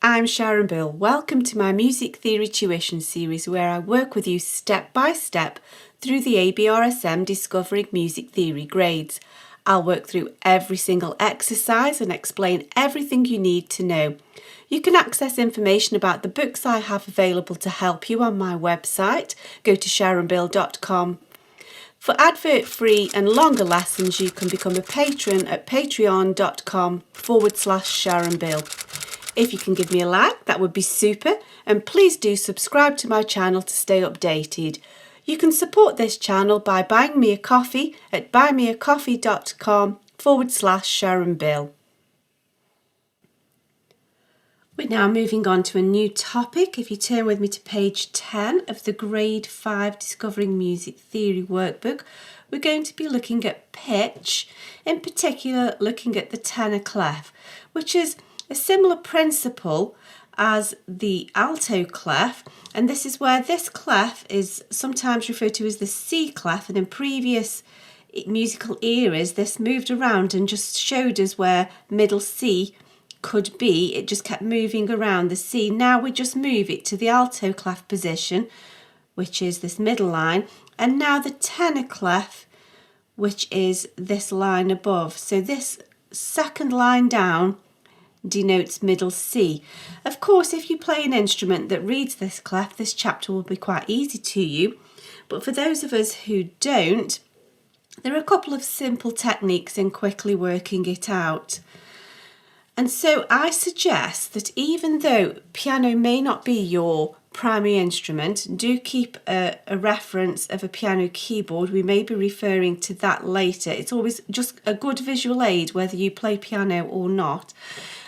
I'm Sharon Bill. Welcome to my Music Theory Tuition series where I work with you step by step through the ABRSM Discovering Music Theory grades. I'll work through every single exercise and explain everything you need to know. You can access information about the books I have available to help you on my website. Go to sharonbill.com. For advert-free and longer lessons, you can become a patron at patreon.com/SharonBill. If you can give me a like, that would be super, and please do subscribe to my channel to stay updated. You can support this channel by buying me a coffee at buymeacoffee.com/SharonBill. We're now moving on to a new topic. If you turn with me to page 10 of the Grade 5 Discovering Music Theory workbook, we're going to be looking at pitch, in particular looking at the tenor clef, which is a similar principle as the alto clef, and this is where this clef is sometimes referred to as the C clef, and in previous musical eras this moved around and just showed us where middle C could be. It just kept moving around the C. Now we just move it to the alto clef position, which is this middle line, and now the tenor clef, which is this line above. So this second line down denotes middle C. Of course, if you play an instrument that reads this clef, this chapter will be quite easy to you, but for those of us who don't, there are a couple of simple techniques in quickly working it out. And so I suggest that even though piano may not be your primary instrument, do keep a reference of a piano keyboard. We may be referring to that later. It's always just a good visual aid whether you play piano or not.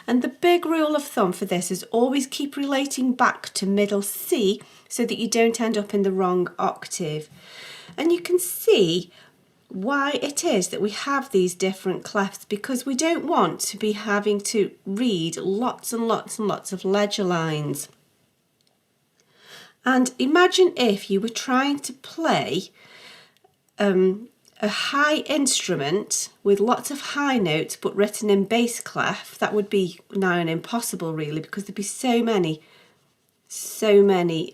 And the big rule of thumb for this is always keep relating back to middle C so that you don't end up in the wrong octave. And you can see why it is that we have these different clefs, because we don't want to be having to read lots and lots and lots of ledger lines. And imagine if you were trying to play a high instrument with lots of high notes but written in bass clef. That would be nigh on impossible really, because there'd be so many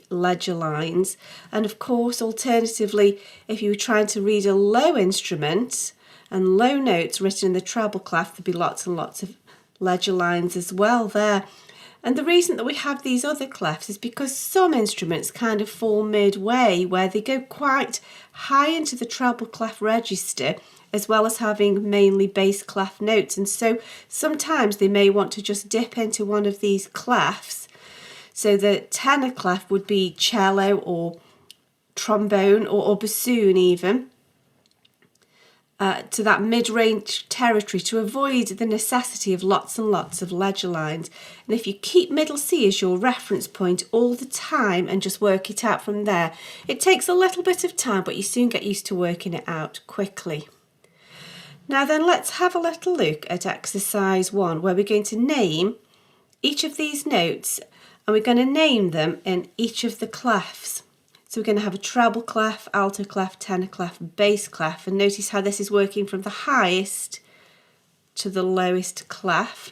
ledger lines. And of course, alternatively, if you were trying to read a low instrument and low notes written in the treble clef, there'd be lots and lots of ledger lines as well there. And the reason that we have these other clefs is because some instruments kind of fall midway, where they go quite high into the treble clef register, as well as having mainly bass clef notes. And so sometimes they may want to just dip into one of these clefs. So the tenor clef would be cello or trombone or bassoon even, to that mid-range territory, to avoid the necessity of lots and lots of ledger lines. And if you keep middle C as your reference point all the time and just work it out from there, it takes a little bit of time, but you soon get used to working it out quickly. Now then, let's have a little look at exercise 1, where we're going to name each of these notes, and we're going to name them in each of the clefs. So we're going to have a treble clef, alto clef, tenor clef, bass clef, and notice how this is working from the highest to the lowest clef.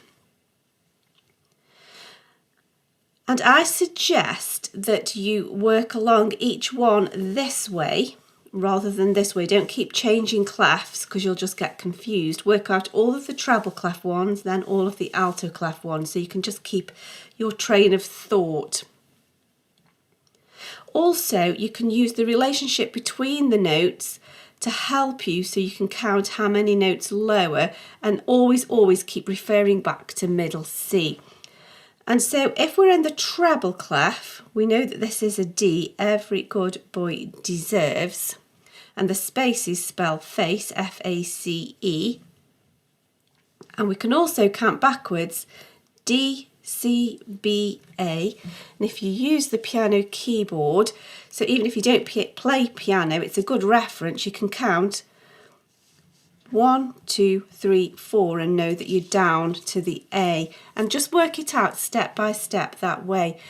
And I suggest that you work along each one this way rather than this way. Don't keep changing clefs because you'll just get confused. Work out all of the treble clef ones, then all of the alto clef ones, so you can just keep your train of thought. Also, you can use the relationship between the notes to help you, so you can count how many notes lower, and always keep referring back to middle C. And so if we're in the treble clef, we know that this is a D, every good boy deserves, and the spaces spell face, F-A-C-E, and we can also count backwards, D, C, B, A. And if you use the piano keyboard, so even if you don't play piano, it's a good reference. You can count 1, 2, 3, 4 and know that you're down to the A, and just work it out step by step that way.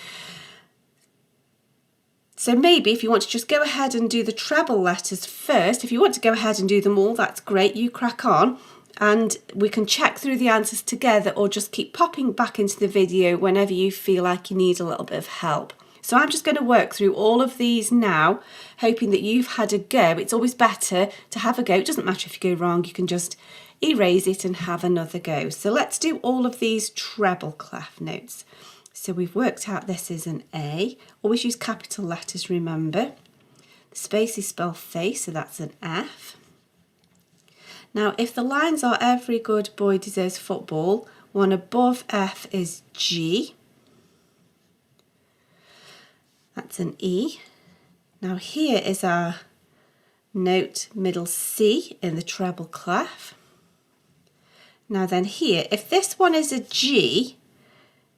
So maybe if you want to just go ahead and do the treble letters first, if you want to go ahead and do them all, that's great, you crack on. and we can check through the answers together or just keep popping back into the video whenever you feel like you need a little bit of help. So I'm just going to work through all of these now, hoping that you've had a go. It's always better to have a go. It doesn't matter if you go wrong, you can just erase it and have another go. So let's do all of these treble clef notes. So we've worked out this is an A. Always use capital letters, remember. The space is spelled face, so that's an F. Now, if the lines are every good boy deserves football, one above F is G. That's an E. Now here is our note middle C in the treble clef. Now then here, if this one is a G,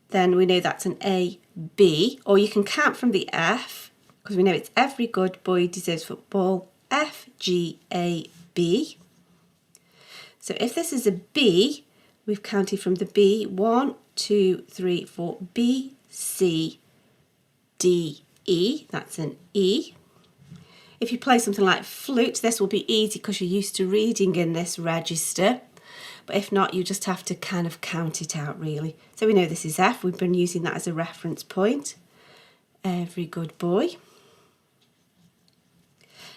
then we know that's an A, B, or you can count from the F, because we know it's every good boy deserves football, F, G, A, B. So if this is a B, we've counted from the B, 1, 2, 3, 4, B, C, D, E, that's an E. If you play something like flute, this will be easy because you're used to reading in this register. But if not, you just have to kind of count it out really. So we know this is F, we've been using that as a reference point. Every good boy.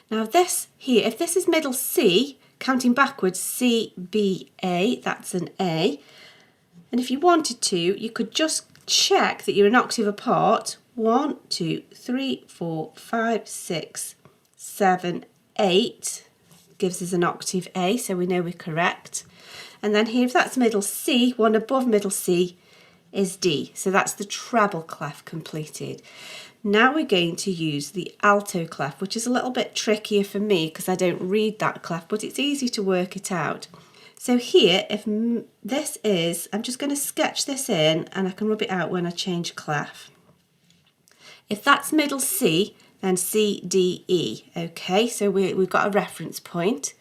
Now this here, if this is middle C, counting backwards, C, B, A, that's an A. And if you wanted to, you could just check that you're an octave apart. 1, 2, 3, 4, 5, 6, 7, 8 gives us an octave A, so we know we're correct. And then here, if that's middle C, one above middle C is D. So that's the treble clef completed. Now we're going to use the alto clef, which is a little bit trickier for me because I don't read that clef, but it's easy to work it out. So here, if this is, I'm just going to sketch this in and I can rub it out when I change clef. If that's middle C, then C, D, E. Okay, so we've got a reference point.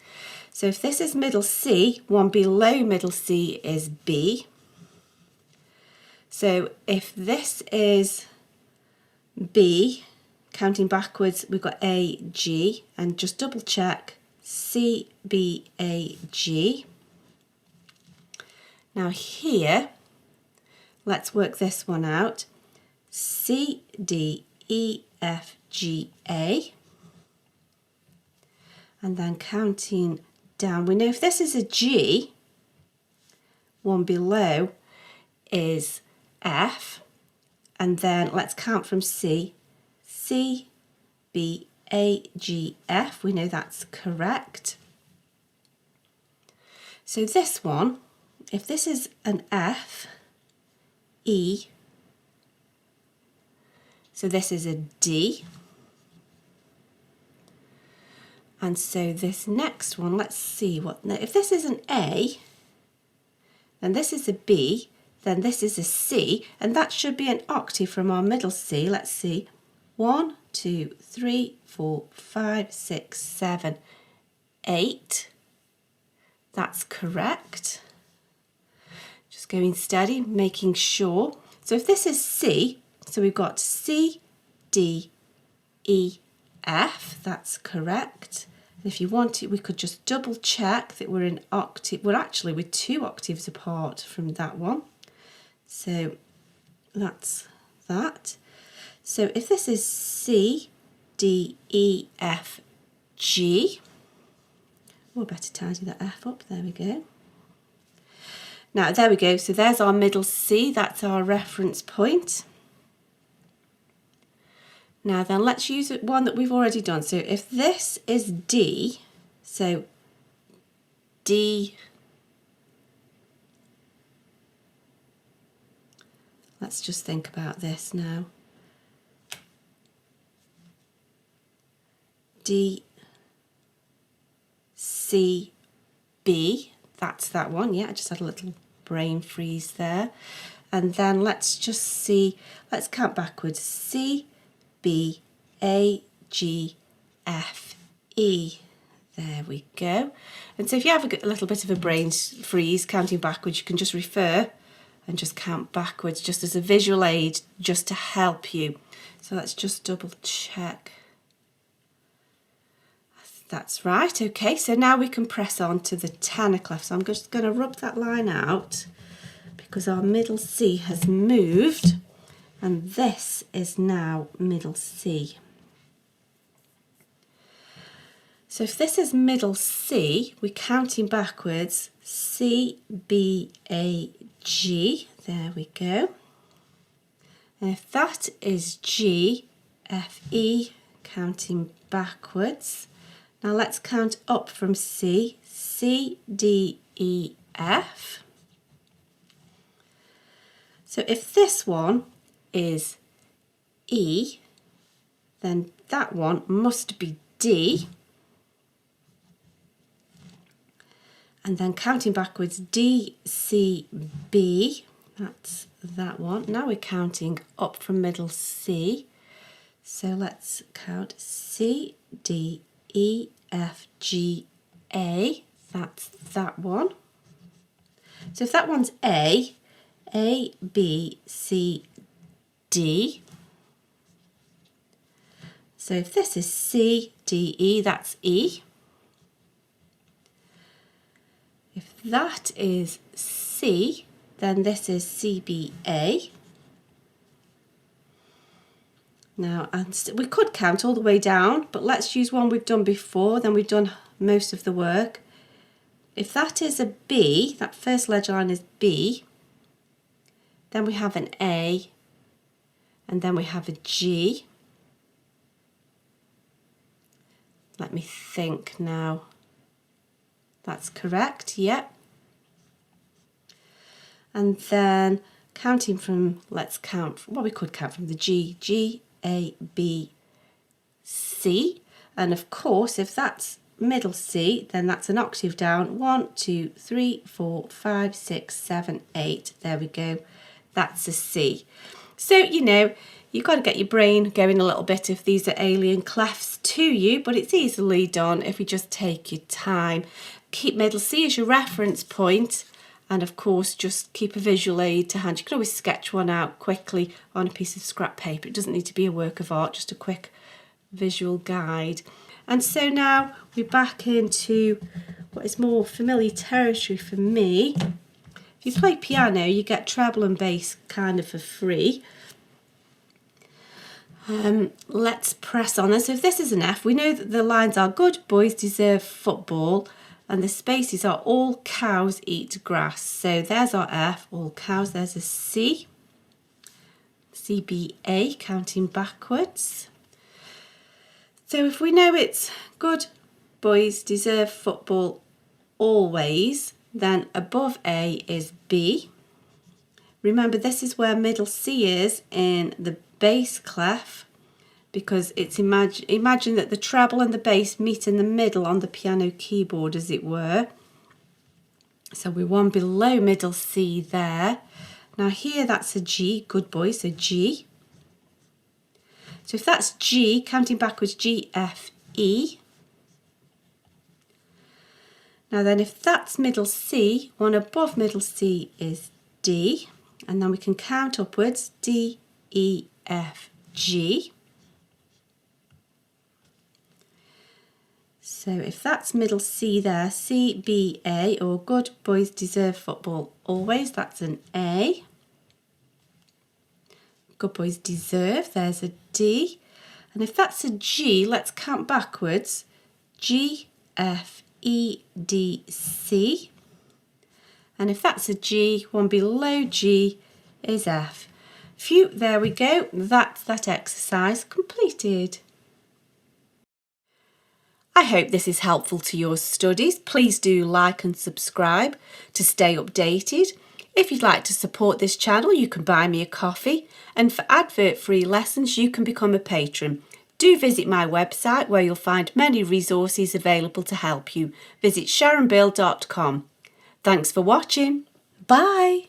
So if this is middle C, one below middle C is B. So if this is B, counting backwards, we've got A, G, and just double check, C, B, A, G. Now here, let's work this one out. C, D, E, F, G, A. And then counting down, we know if this is a G, one below is F. And then let's count from C. C, B, A, G, F. We know that's correct. So this one, if this is an F, E, so this is a D. And so this next one, let's see what, if this is an A, then this is a B, then this is a C, and that should be an octave from our middle C. Let's see, 1, 2, 3, 4, 5, 6, 7, 8. That's correct. Just going steady, making sure. So if this is C, so we've got C, D, E, F, that's correct. And if you want it, we could just double check that we're in octave. We're actually with 2 octaves apart from that one. So that's that. So if this is C, D, E, F, G, we'll better tidy that F up, there we go. Now there we go, so there's our middle C, that's our reference point. Now then, let's use one that we've already done. So if this is D, so D, let's just think about this now. D, C, B, that's that one. Yeah, I just had a little brain freeze there. And then let's just see, let's count backwards. C, B, A, G, F, E. There we go. And so if you have a little bit of a brain freeze counting backwards, you can just refer and just count backwards just as a visual aid, just to help you. So let's just double check. I That's right. Okay, so now we can press on to the Tana Clef. So I'm just going to rub that line out because our middle C has moved, and this is now middle C. So if this is middle C, we're counting backwards, C, B, A, G. There we go. And if that is G, F, E, counting backwards. Now let's count up from C, C, D, E, F. So if this one is E, then that one must be D. And then counting backwards, D, C, B, that's that one. Now we're counting up from middle C. So let's count C, D, E, F, G, A. That's that one. So if that one's A, B, C, D. So if this is C, D, E, that's E. If that is C, then this is C, B, A. Now, and we could count all the way down, but let's use one we've done before, then we've done most of the work. If that is a B, that first ledger line is B, then we have an A, and then we have a G. Let me think now. That's correct, yep. And then counting from, let's count, well, we could count from the G, G, A, B, C. And of course, if that's middle C, then that's an octave down. 1, 2, 3, 4, 5, 6, 7, 8. There we go. That's a C. So, you know, you've got to get your brain going a little bit if these are alien clefs to you, but it's easily done if you just take your time. Keep middle C as your reference point, and of course just keep a visual aid to hand. You can always sketch one out quickly on a piece of scrap paper. It doesn't need to be a work of art, just a quick visual guide. And so now we're back into what is more familiar territory for me. If you play piano, you get treble and bass kind of for free. Let's press on. And so if this is an F, we know that the lines are good boys deserve football, and the spaces are all cows eat grass. So there's our F, all cows. There's a C, C, B, A, counting backwards. So if we know it's good boys deserve football always, then above A is B. Remember, this is where middle C is in the bass clef, because it's imagine that the treble and the bass meet in the middle on the piano keyboard, as it were. So we're one below middle C there. Now here that's a G, good boy, so G. So if that's G, counting backwards, G, F, E. Now then, if that's middle C, one above middle C is D, and then we can count upwards, D, E, F, G. So if that's middle C there, C, B, A, or good boys deserve football always, that's an A. Good boys deserve, there's a D. And if that's a G, let's count backwards, G, F, E, D, C. And if that's a G, one below G is F. Phew, there we go, that's that exercise completed. I hope this is helpful to your studies. Please do like and subscribe to stay updated. If you'd like to support this channel, you can buy me a coffee, and for advert-free lessons, you can become a patron. Do visit my website where you'll find many resources available to help you. Visit sharonbill.com. Thanks for watching. Bye.